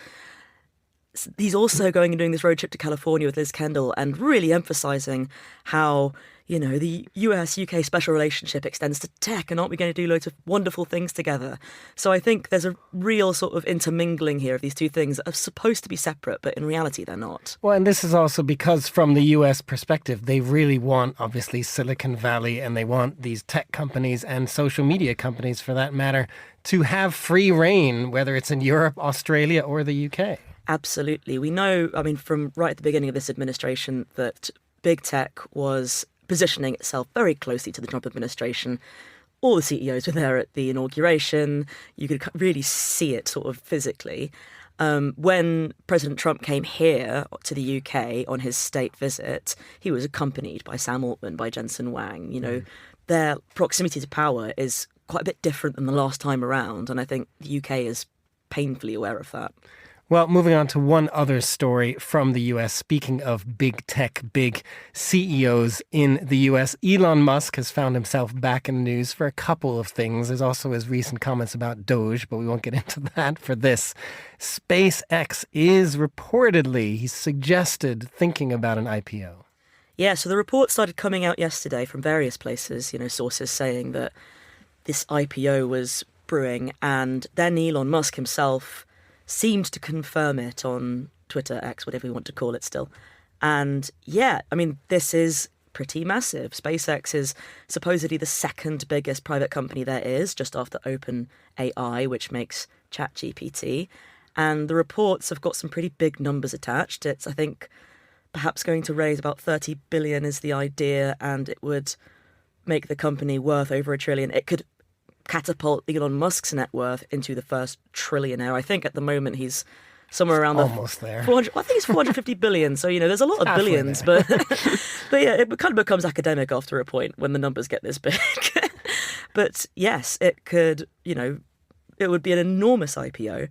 he's also going and doing this road trip to California with Liz Kendall and really emphasising how, the US-UK special relationship extends to tech, and aren't we going to do loads of wonderful things together? So I think there's a real sort of intermingling here of these two things that are supposed to be separate, but in reality they're not. Well, and this is also because from the US perspective, they really want, obviously, Silicon Valley, and they want these tech companies and social media companies, for that matter, to have free reign, whether it's in Europe, Australia, or the UK. Absolutely. We know, from right at the beginning of this administration, that big tech was positioning itself very closely to the Trump administration. All the CEOs were there at the inauguration. You could really see it sort of physically. When President Trump came here to the UK on his state visit, he was accompanied by Sam Altman, by Jensen Huang. Their proximity to power is quite a bit different than the last time around, and I think the UK is painfully aware of that. Well, moving on to one other story from the US. Speaking of big tech, big CEOs in the US, Elon Musk has found himself back in the news for a couple of things. There's also his recent comments about Doge, but we won't get into that for this. SpaceX is reportedly, he's suggested, thinking about an IPO. Yeah, so the report started coming out yesterday from various places, sources saying that this IPO was brewing, and then Elon Musk himself seemed to confirm it on Twitter, X, whatever you want to call it still. And yeah, this is pretty massive. SpaceX is supposedly the second biggest private company there is, just after OpenAI, which makes ChatGPT. And the reports have got some pretty big numbers attached. It's, I think, perhaps going to raise about 30 billion is the idea, and it would make the company worth over $1 trillion. It could catapult Elon Musk's net worth into the first trillionaire. I think at the moment he's somewhere around almost there. 400. I think it's 450 billion. So there's a lot of billions, but yeah, it kind of becomes academic after a point when the numbers get this big. But yes, it could. It would be an enormous IPO.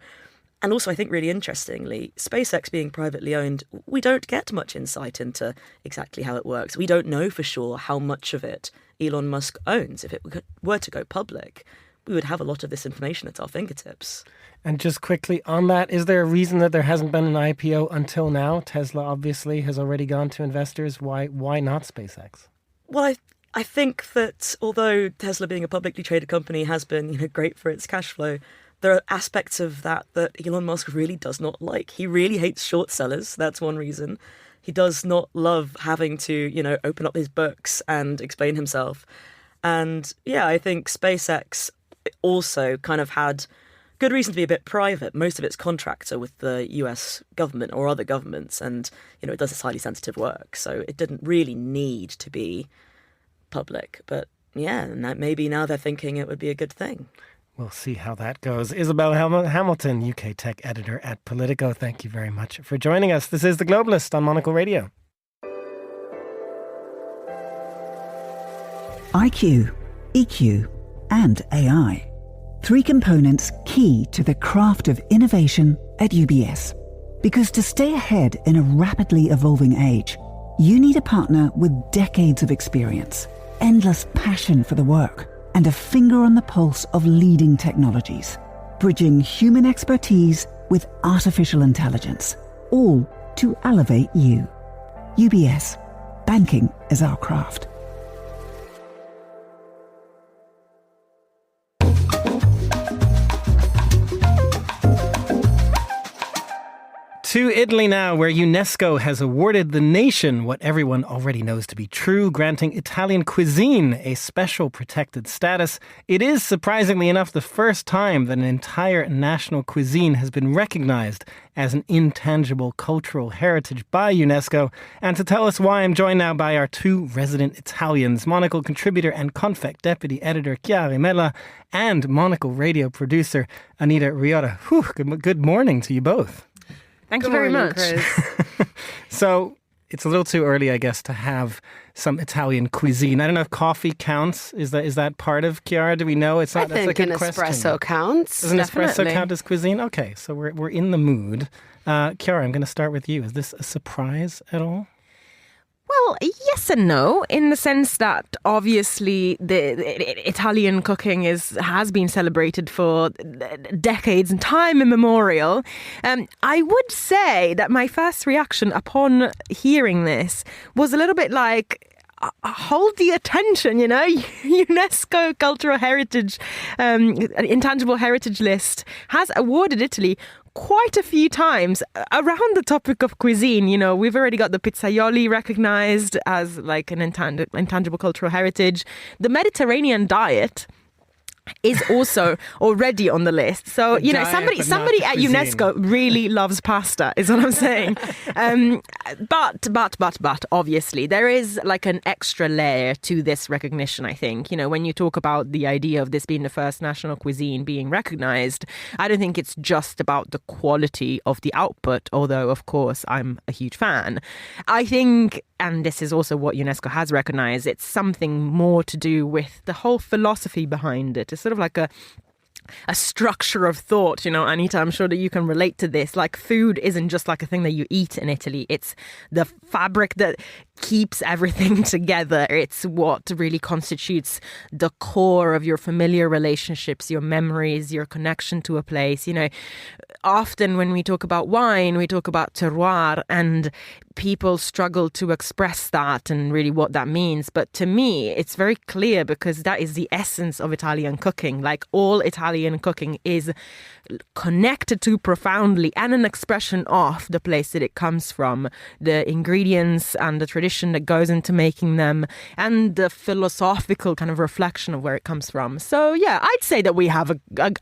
And also, I think really interestingly, SpaceX being privately owned, we don't get much insight into exactly how it works. We don't know for sure how much of it Elon Musk owns. If it were to go public, we would have a lot of this information at our fingertips. And just quickly on that, is there a reason that there hasn't been an IPO until now? Tesla obviously has already gone to investors. Why not SpaceX? Well, I think that although Tesla being a publicly traded company has been great for its cash flow, there are aspects of that Elon Musk really does not like. He really hates short sellers. That's one reason. He does not love having to, open up his books and explain himself. And yeah, I think SpaceX also kind of had good reason to be a bit private. Most of it's contractor with the US government or other governments, and, it does this highly sensitive work. So it didn't really need to be public. But yeah, maybe now they're thinking it would be a good thing. We'll see how that goes. Isabel Hamilton, UK tech editor at Politico, thank you very much for joining us. This is The Globalist on Monocle Radio. IQ, EQ, and AI. 3 components key to the craft of innovation at UBS. Because to stay ahead in a rapidly evolving age, you need a partner with decades of experience, endless passion for the work, and a finger on the pulse of leading technologies, bridging human expertise with artificial intelligence, all to elevate you. UBS. Banking is our craft. To Italy now, where UNESCO has awarded the nation what everyone already knows to be true, granting Italian cuisine a special protected status. It is, surprisingly enough, the first time that an entire national cuisine has been recognized as an intangible cultural heritage by UNESCO. And to tell us why, I'm joined now by our 2 resident Italians, Monocle contributor and Confect deputy editor Chiara Mella, and Monocle Radio producer Anita Riotta. Good morning to you both. Thank you very much. So it's a little too early, I guess, to have some Italian cuisine. I don't know if coffee counts. Is that part of Chiara? Do we know? It's not. I think an espresso counts. Does an espresso count as cuisine? Okay, so we're in the mood. Chiara, I'm going to start with you. Is this a surprise at all? Well, yes and no, in the sense that obviously the Italian cooking has been celebrated for decades and time immemorial. I would say that my first reaction upon hearing this was a little bit like, hold the attention, UNESCO Cultural Heritage, Intangible Heritage List has awarded Italy quite a few times around the topic of cuisine. We've already got the pizzaioli recognized as like an intangible cultural heritage. The Mediterranean diet is also already on the list. So, somebody at UNESCO really loves pasta, is what I'm saying. But obviously there is like an extra layer to this recognition, I think. When you talk about the idea of this being the first national cuisine being recognized, I don't think it's just about the quality of the output, although of course I'm a huge fan. I think, and this is also what UNESCO has recognized, it's something more to do with the whole philosophy behind it. It's sort of like a structure of thought, Anita, I'm sure that you can relate to this. Like, food isn't just like a thing that you eat in Italy. It's the fabric that keeps everything together. It's what really constitutes the core of your familiar relationships, your memories, your connection to a place. Often when we talk about wine, we talk about terroir, and people struggle to express that and really what that means. But to me, it's very clear, because that is the essence of Italian cooking. Like, all Italian cooking is connected to profoundly and an expression of the place that it comes from, the ingredients and the tradition that goes into making them, and the philosophical kind of reflection of where it comes from. So yeah, I'd say that we have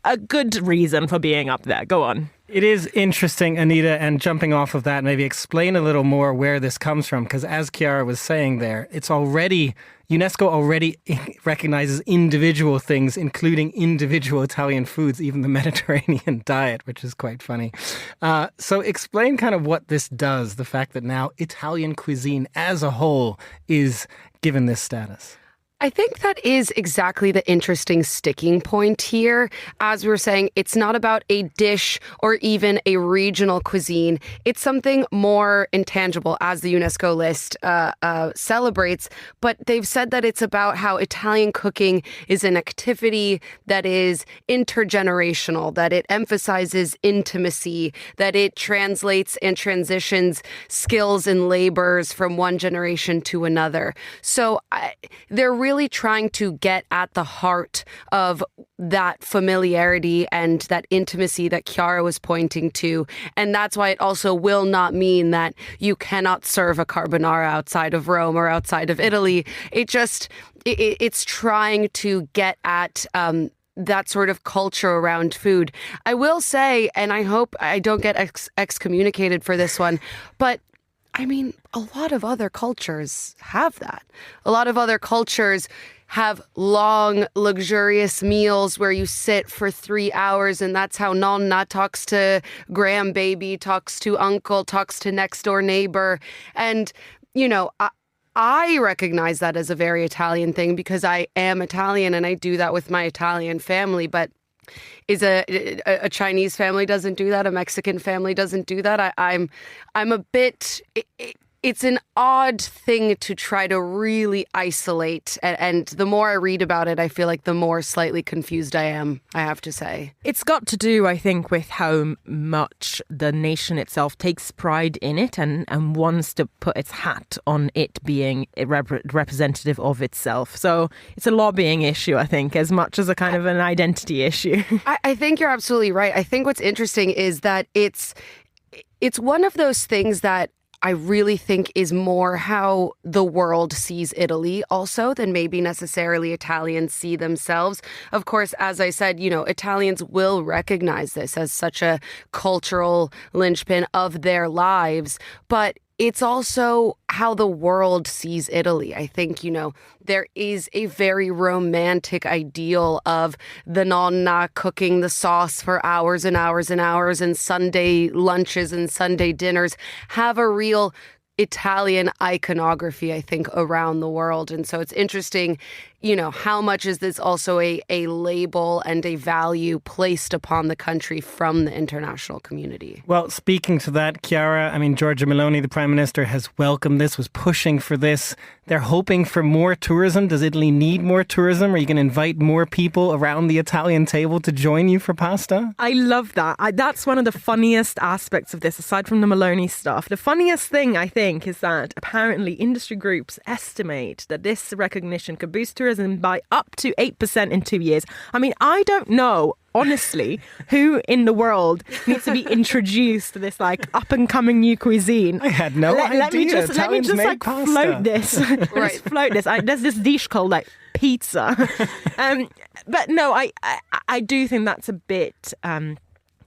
a good reason for being up there. Go on. It is interesting, Anita, and jumping off of that, maybe explain a little more where this comes from, because as Chiara was saying there, UNESCO already recognizes individual things, including individual Italian foods, even the Mediterranean diet, which is quite funny. So explain kind of what this does, the fact that now Italian cuisine as a whole is given this status. I think that is exactly the interesting sticking point here. As we were saying, it's not about a dish or even a regional cuisine. It's something more intangible, as the UNESCO list celebrates. But they've said that it's about how Italian cooking is an activity that is intergenerational, that it emphasizes intimacy, that it translates and transitions skills and labors from one generation to another. So they're really trying to get at the heart of that familiarity and that intimacy that Chiara was pointing to. And that's why it also will not mean that you cannot serve a carbonara outside of Rome or outside of Italy. It's trying to get at that sort of culture around food. I will say, and I hope I don't get excommunicated for this one, but I mean, a lot of other cultures have that. A lot of other cultures have long, luxurious meals where you sit for 3 hours, and that's how nonna talks to grandbaby, talks to uncle, talks to next door neighbor. And, I recognize that as a very Italian thing because I am Italian and I do that with my Italian family. But a Chinese family doesn't do that, a Mexican family doesn't do that. I'm a bit. It's an odd thing to try to really isolate. And the more I read about it, I feel like the more slightly confused I am, I have to say. It's got to do, I think, with how much the nation itself takes pride in it and wants to put its hat on it being a representative of itself. So it's a lobbying issue, I think, as much as a kind of an identity issue. I think you're absolutely right. I think what's interesting is that it's one of those things that I really think is more how the world sees Italy also than maybe necessarily Italians see themselves. Of course, as I said, Italians will recognize this as such a cultural linchpin of their lives, but it's also how the world sees Italy. I think, there is a very romantic ideal of the nonna cooking the sauce for hours and hours and hours, and Sunday lunches and Sunday dinners have a real Italian iconography, I think, around the world. And so it's interesting, how much is this also a label and a value placed upon the country from the international community? Well, speaking to that, Chiara, Giorgia Meloni, the Prime Minister, has welcomed this, was pushing for this. They're hoping for more tourism. Does Italy need more tourism? Are you going to invite more people around the Italian table to join you for pasta? I love that. That's one of the funniest aspects of this, aside from the Meloni stuff. The funniest thing, I think, is that apparently industry groups estimate that this recognition could boost tourism by up to 8% in 2 years. I don't know, honestly, who in the world needs to be introduced to this up-and-coming new cuisine. I had no idea. Let me just pasta. float this. Right. Float this. There's this dish called pizza. But no, I do think that's a bit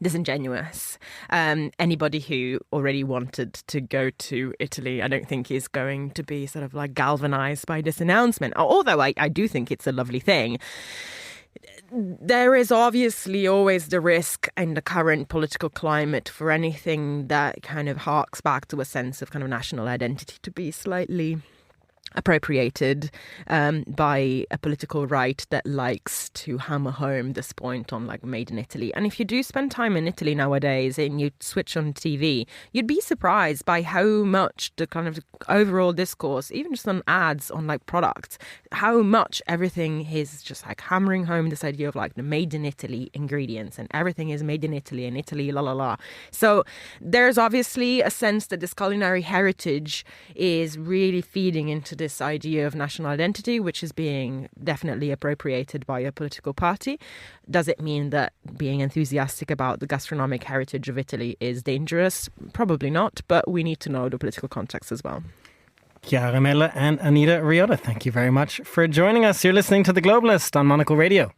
disingenuous. Anybody who already wanted to go to Italy, I don't think is going to be sort of galvanized by this announcement. Although I do think it's a lovely thing. There is obviously always the risk in the current political climate for anything that kind of harks back to a sense of kind of national identity to be slightly appropriated by a political right that likes to hammer home this point on made in Italy. And if you do spend time in Italy nowadays and you switch on TV, you'd be surprised by how much the kind of overall discourse, even just on ads on products, how much everything is just hammering home this idea of the made in Italy ingredients, and everything is made in Italy and Italy la la la. So there's obviously a sense that this culinary heritage is really feeding into this idea of national identity, which is being definitely appropriated by a political party. Does it mean that being enthusiastic about the gastronomic heritage of Italy is dangerous? Probably not, but we need to know the political context as well. Chiara Mella and Anita Riotta, thank you very much for joining us. You're listening to The Globalist on Monocle Radio.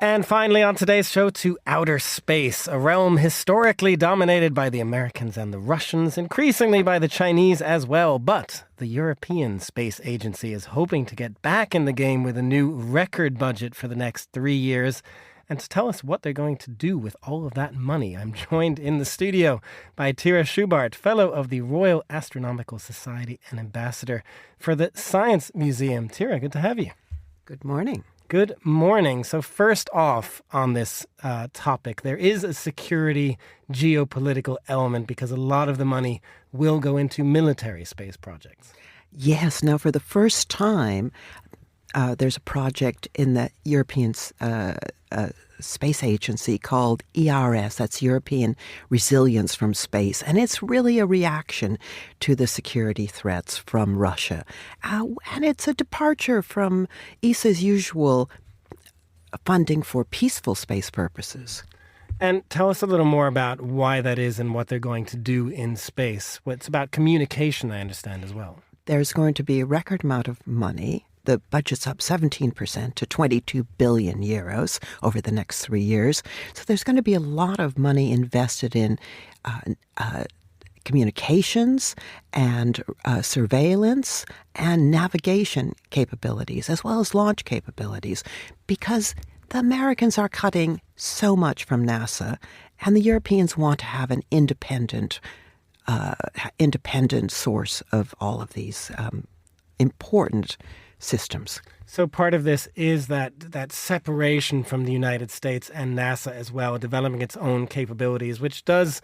And finally on today's show, to outer space, a realm historically dominated by the Americans and the Russians, increasingly by the Chinese as well. But the European Space Agency is hoping to get back in the game with a new record budget for the next 3 years. And to tell us what they're going to do with all of that money, I'm joined in the studio by Tira Schubart, Fellow of the Royal Astronomical Society and Ambassador for the Science Museum. Tira, good to have you. Good morning. Good morning. So first off on this topic, there is a security geopolitical element because a lot of the money will go into military space projects. Yes. Now, for the first time, there's a project in the European Space Agency called ERS, that's European Resilience from Space, and it's really a reaction to the security threats from Russia. And it's a departure from ESA's usual funding for peaceful space purposes. And tell us a little more about why that is and what they're going to do in space. It's about communication, I understand, as well. There's going to be a record amount of money. The budget's up 17% to 22 billion euros over the next 3 years. So there's going to be a lot of money invested in communications and surveillance and navigation capabilities, as well as launch capabilities, because the Americans are cutting so much from NASA, and the Europeans want to have an independent source of all of these important systems. So part of this is that separation from the United States and NASA as well, developing its own capabilities, which does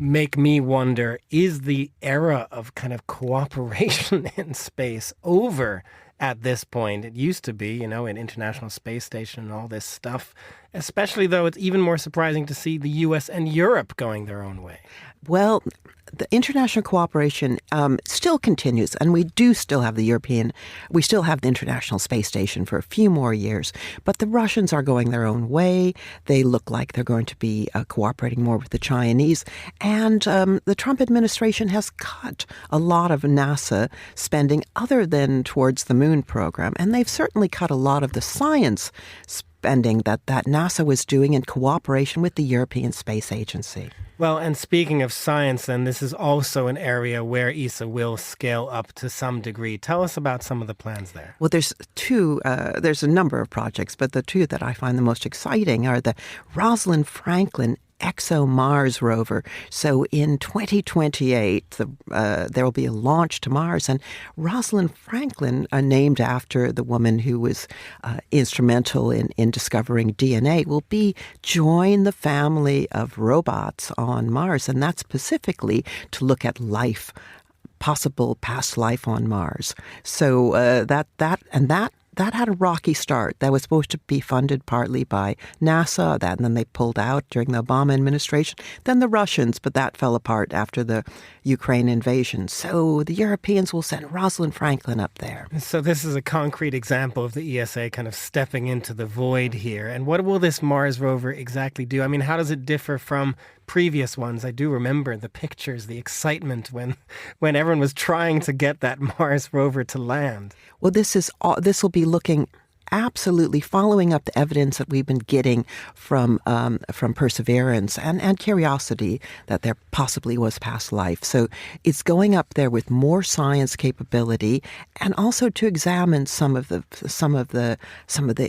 make me wonder, is the era of kind of cooperation in space over at this point? It used to be, an International Space Station and all this stuff, especially though it's even more surprising to see the US and Europe going their own way. Well, the international cooperation still continues, and we still have the International Space Station for a few more years. But the Russians are going their own way. They look like they're going to be cooperating more with the Chinese. And the Trump administration has cut a lot of NASA spending other than towards the moon program. And they've certainly cut a lot of the science spending that NASA was doing in cooperation with the European Space Agency. Well, and speaking of science, then, this is also an area where ESA will scale up to some degree. Tell us about some of the plans there. Well, there's a number of projects, but the two that I find the most exciting are the Rosalind Franklin ExoMars rover. So in 2028, there will be a launch to Mars, and Rosalind Franklin, named after the woman who was instrumental in discovering DNA, will join the family of robots on Mars, and that's specifically to look at life, possible past life on Mars. So that had a rocky start. That was supposed to be funded partly by NASA, and then they pulled out during the Obama administration. Then the Russians, but that fell apart after the Ukraine invasion. So the Europeans will send Rosalind Franklin up there. So this is a concrete example of the ESA kind of stepping into the void here. And what will this Mars rover exactly do? I mean, how does it differ from previous ones? I do remember the pictures, the excitement when everyone was trying to get that Mars rover to land. Well, this will be looking absolutely following up the evidence that we've been getting from Perseverance and Curiosity that there possibly was past life. So it's going up there with more science capability, and also to examine some of the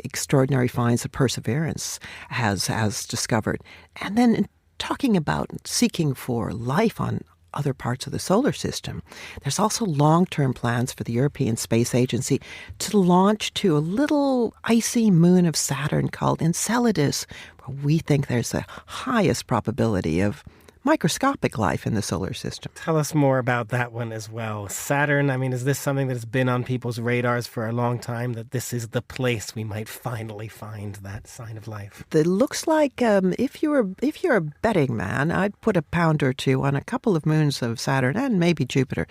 extraordinary finds that Perseverance has discovered, and then talking about seeking for life on other parts of the solar system. There's also long-term plans for the European Space Agency to launch to a little icy moon of Saturn called Enceladus, where we think there's the highest probability of microscopic life in the solar system. Tell us more about that one as well. Saturn, I mean, is this something that's been on people's radars for a long time, that this is the place we might finally find that sign of life? It looks like if you're a betting man, I'd put £1 or $2 on a couple of moons of Saturn and maybe Jupiter.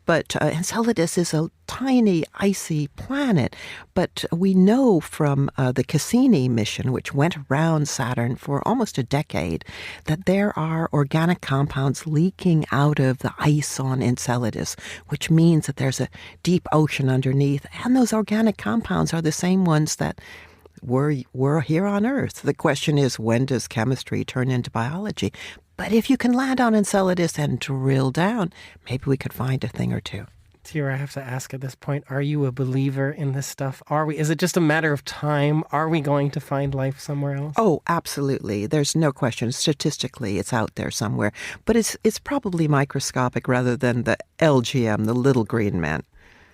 But Enceladus is a tiny, icy planet. But we know from the Cassini mission, which went around Saturn for almost a decade, that there are organic compounds leaking out of the ice on Enceladus, which means that there's a deep ocean underneath. And those organic compounds are the same ones that were here on Earth. The question is, when does chemistry turn into biology? But if you can land on Enceladus and drill down, maybe we could find a thing or two. Tira, I have to ask at this point, are you a believer in this stuff? Is it just a matter of time? Are we going to find life somewhere else? Oh, absolutely. There's no question. Statistically, it's out there somewhere. But it's probably microscopic rather than the LGM, the little green men.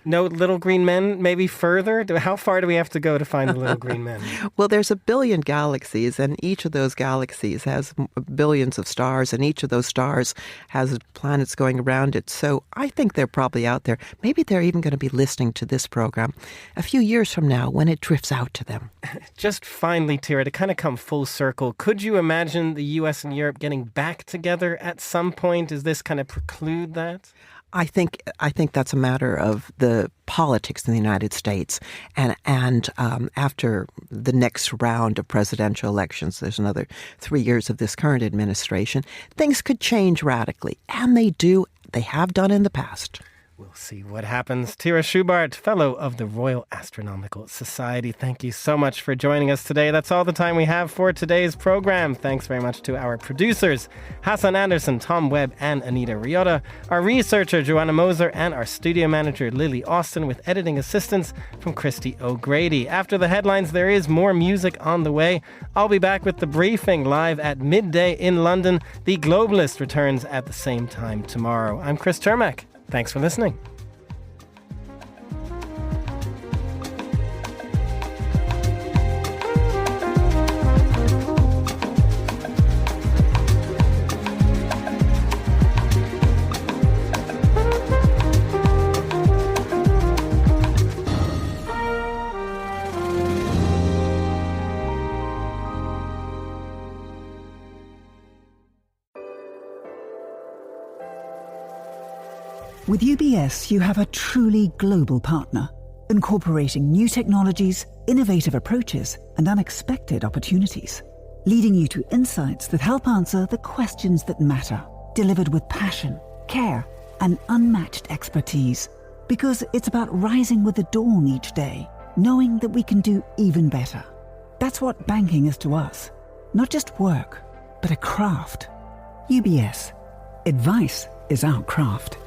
No little green men, maybe further? How far do we have to go to find the little green men? Well, there's 1 billion galaxies, and each of those galaxies has billions of stars, and each of those stars has planets going around it. So I think they're probably out there. Maybe they're even going to be listening to this program a few years from now when it drifts out to them. Just finally, Tira, to kind of come full circle, could you imagine the U.S. and Europe getting back together at some point? Does this kind of preclude that? I think that's a matter of the politics in the United States, and after the next round of presidential elections, there's another 3 years of this current administration, things could change radically, and they have done in the past. We'll see what happens. Tira Schubart, Fellow of the Royal Astronomical Society, thank you so much for joining us today. That's all the time we have for today's program. Thanks very much to our producers, Hassan Anderson, Tom Webb, and Anita Riota, our researcher, Joanna Moser, and our studio manager, Lily Austin, with editing assistance from Christy O'Grady. After the headlines, there is more music on the way. I'll be back with The Briefing live at midday in London. The Globalist returns at the same time tomorrow. I'm Chris Termack. Thanks for listening. With UBS, you have a truly global partner, incorporating new technologies, innovative approaches, and unexpected opportunities, leading you to insights that help answer the questions that matter, delivered with passion, care, and unmatched expertise. Because it's about rising with the dawn each day, knowing that we can do even better. That's what banking is to us. Not just work, but a craft. UBS. Advice is our craft.